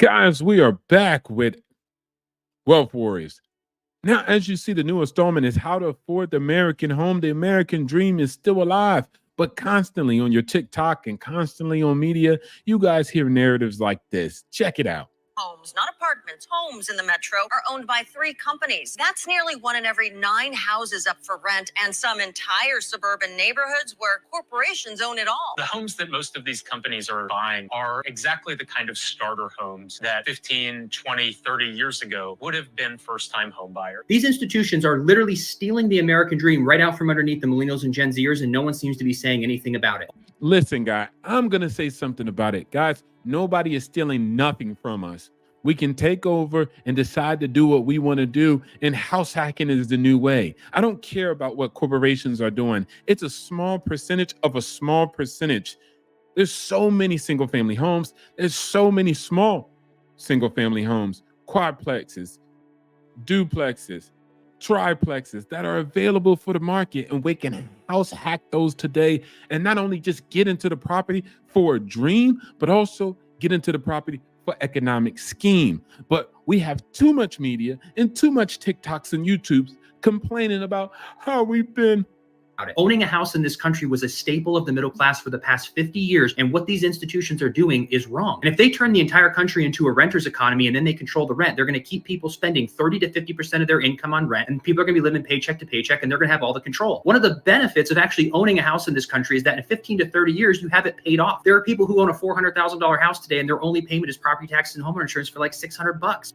Guys, we are back with Wealth Warriors. Now, as you see, the new installment is how to afford the American home. The American dream is still alive, but constantly on your TikTok and constantly on media, you guys hear narratives like this. Check it out. Homes, not apartments, homes in the metro are owned by three companies. That's nearly 1 in every 9 houses up for rent, and some entire suburban neighborhoods where corporations own it all. The homes that most of these companies are buying are exactly the kind of starter homes that 15, 20, 30 years ago would have been first-time home buyers. These institutions are literally stealing the American dream right out from underneath the millennials and Gen Zers, and no one seems to be saying anything about it. Listen, guy, I'm going to say something about it. Guys, nobody is stealing nothing from us. We can take over and decide to do what we want to do, and house hacking is the new way. I don't care about what corporations are doing. It's a small percentage of a small percentage. There's so many single family homes. There's so many small single family homes, quadplexes, duplexes, triplexes that are available for the market, and we can house hack those today and not only just get into the property for a dream, but also get into the property for economic scheme. But we have too much media and too much TikToks and YouTubes complaining about how we've been. Owning a house in this country was a staple of the middle class for the past 50 years, and what these institutions are doing is wrong. And if they turn the entire country into a renter's economy and then they control the rent, they're going to keep people spending 30 to 50% of their income on rent, and people are going to be living paycheck to paycheck, and they're going to have all the control. One of the benefits of actually owning a house in this country is that in 15 to 30 years, you have it paid off. There are people who own a $400,000 house today, and their only payment is property taxes and homeowner insurance for like $600.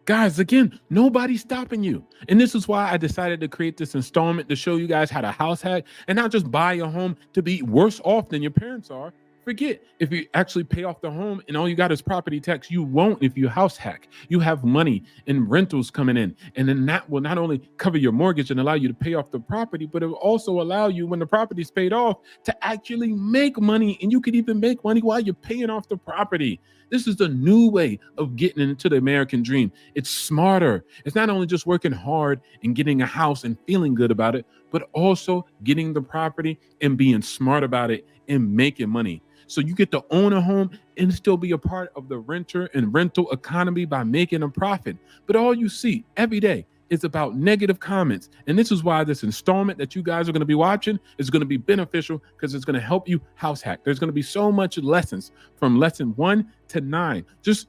Guys, again, nobody's stopping you. And this is why I decided to create this installment to show you guys how to house hack and not just buy a home to be worse off than your parents are. Forget if you actually pay off the home and all you got is property tax. You won't if you house hack. You have money and rentals coming in. And then that will not only cover your mortgage and allow you to pay off the property, but it will also allow you, when the property's paid off, to actually make money. And you could even make money while you're paying off the property. This is the new way of getting into the American dream. It's smarter. It's not only just working hard and getting a house and feeling good about it, but also getting the property and being smart about it and making money. So you get to own a home and still be a part of the renter and rental economy by making a profit. But all you see every day is about negative comments. And this is why this installment that you guys are going to be watching is going to be beneficial, because it's going to help you house hack. There's going to be so much lessons from lesson 1 to 9, just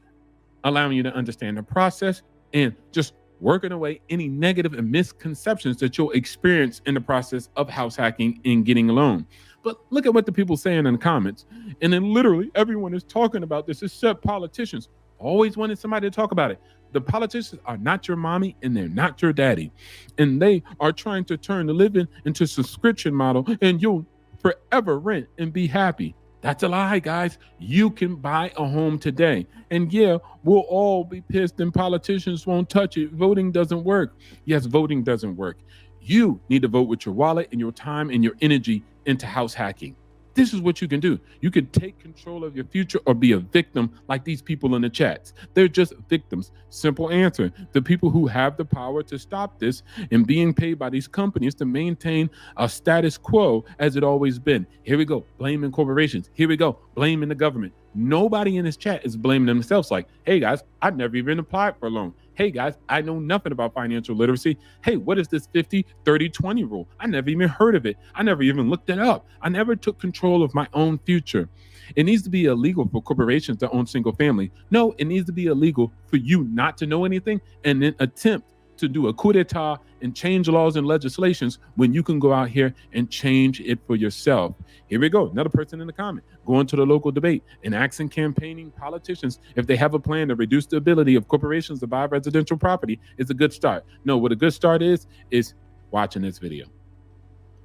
allowing you to understand the process and just working away any negative and misconceptions that you'll experience in the process of house hacking and getting a loan. But look at what the people saying in the comments. And then literally everyone is talking about this except politicians. Always wanted somebody to talk about it. The politicians are not your mommy and they're not your daddy. And they are trying to turn the living into a subscription model and you'll forever rent and be happy. That's a lie, guys. You can buy a home today. And yeah, we'll all be pissed and politicians won't touch it. Voting doesn't work. Yes, voting doesn't work. You need to vote with your wallet and your time and your energy into house hacking. This is what you can do. You can take control of your future or be a victim like these people in the chats. They're just victims. Simple answer. The people who have the power to stop this and being paid by these companies to maintain a status quo as it always been. Here we go, blaming corporations. Here we go, blaming the government. Nobody in this chat is blaming themselves like, hey guys, I've never even applied for a loan. Hey guys, I know nothing about financial literacy. Hey, what is this 50-30-20 rule? I never even heard of it. I never even looked it up. I never took control of my own future. It needs to be illegal for corporations to own single family. No, it needs to be illegal for you not to know anything and then attempt to do a coup d'etat and change laws and legislations when you can go out here and change it for yourself. Here we go. Another person in the comment going to the local debate and asking campaigning politicians if they have a plan to reduce the ability of corporations to buy residential property is a good start. No, what a good start is watching this video.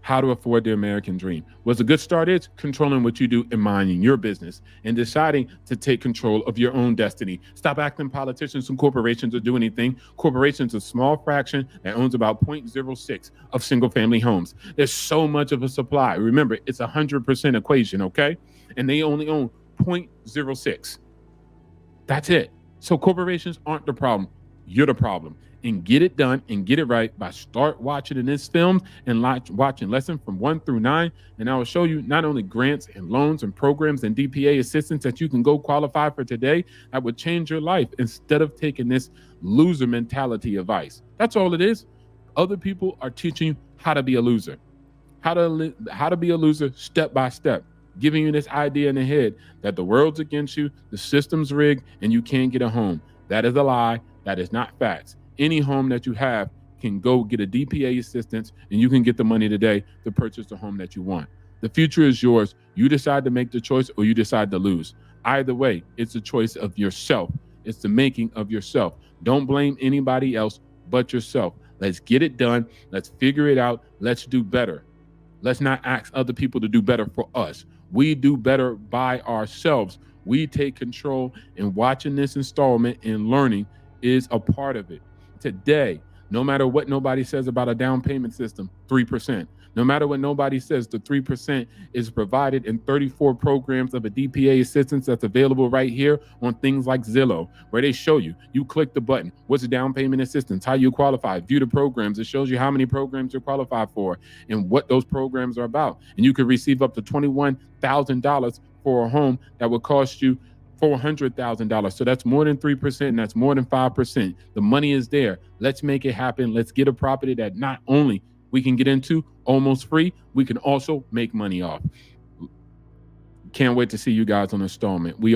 How to afford the American dream. What's a good start is controlling what you do and minding your business and deciding to take control of your own destiny. Stop acting politicians and corporations to do anything. Corporations are a small fraction that owns about 0.06 of single family homes. There's so much of a supply. Remember, it's 100% equation, okay? And they only own 0.06. That's it. So corporations aren't the problem. you're the problem. And get it done and get it right by start watching this film and watching lesson from 1 through 9. And I will show you not only grants and loans and programs and DPA assistance that you can go qualify for today that would change your life instead of taking this loser mentality advice. That's all it is. Other people are teaching you how to be a loser, how to be a loser step by step, giving you this idea in the head that the world's against you, the system's rigged, and you can't get a home. That is a lie. That is not facts. Any home that you have can go get a DPA assistance, and you can get the money today to purchase the home that you want. The future is yours. You decide to make the choice or you decide to lose. Either way, it's a choice of yourself. It's the making of yourself. Don't blame anybody else but yourself. Let's get it done. Let's figure it out. Let's do better. Let's not ask other people to do better for us. We do better by ourselves. We take control, and watching this installment and learning is a part of it. Today, no matter what nobody says about a down payment system, 3%. No matter what nobody says, the 3% is provided in 34 programs of a DPA assistance that's available right here on things like Zillow, where they show you. You click the button. What's the down payment assistance? How you qualify? View the programs. It shows you how many programs you're qualified for and what those programs are about. And you can receive up to $21,000 for a home that would cost you $400,000. So that's more than 3%, and that's more than 5%. The money is there. Let's make it happen. Let's get a property that not only we can get into almost free, we can also make money off. Can't wait to see you guys on installment. We